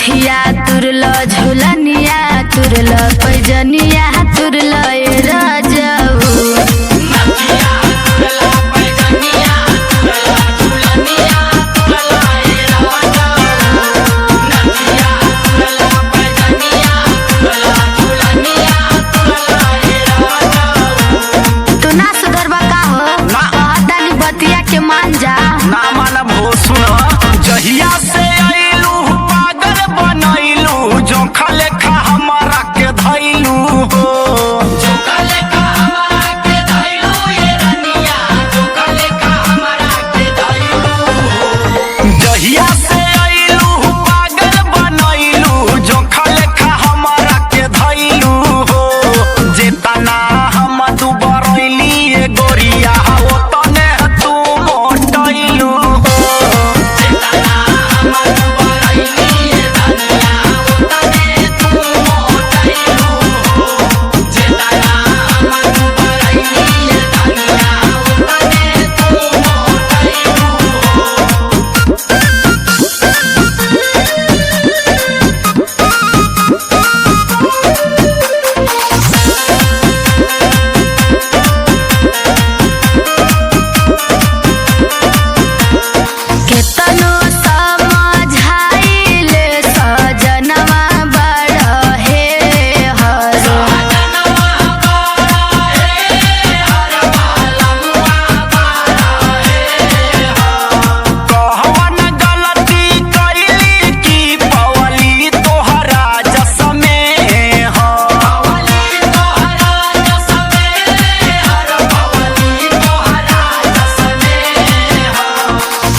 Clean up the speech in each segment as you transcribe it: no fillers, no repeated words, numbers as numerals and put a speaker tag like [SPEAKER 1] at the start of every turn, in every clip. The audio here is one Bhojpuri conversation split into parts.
[SPEAKER 1] नथिया तुरल झुलनिया तुरल पैजनिया तुरल राजऊ तू ना सुधरबा का हो कहतानी बतिया के मान जा
[SPEAKER 2] ना मानब हो। सुनो जहिया से आइलू पागल बनैलू जोखा लेखा हमारा के धैलू हो जोखा लेखा हमारा के धैलू ये रनिया जोखा लेखा हमारा के धैलू जहिया से आइलू पागल बनैलू जोखा लेखा हमारा के धैलू हो जेतना हम दुबरैली ए गोरिया हो तने तू मोटैलू
[SPEAKER 1] केतनो समझाइले सजनवा बड़हे हर
[SPEAKER 2] कहवन गलती कैली की पवली तोहरा जस में हो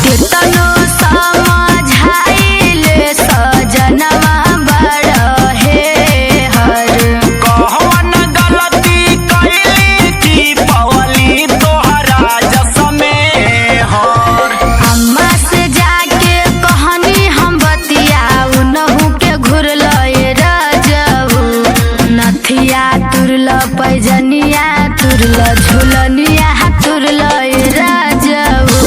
[SPEAKER 1] केतनो समझाइले सजनवा बड़हे हर
[SPEAKER 2] कहवन गलती कैली की पवली तोहरा जस में हो
[SPEAKER 1] अम्मा से जाके कहनी हम बतिया उनहु के घुरल राजऊ नथिया तुरल पैजनिया तुरल झुलनिया तुरल राजऊ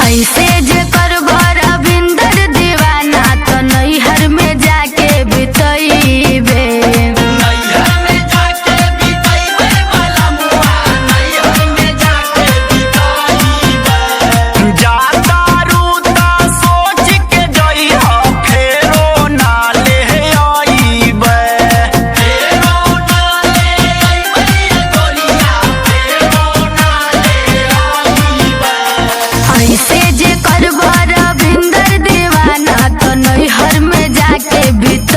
[SPEAKER 1] ऐसे जे करबर रविंदर दीवाना तो नैहर में जाके बितैबे
[SPEAKER 2] जातारू ता सोच के जइह फेरो ना ले आइबे
[SPEAKER 1] ऐसे जे करबर रविंदर दीवाना तो नैहर में जाके बित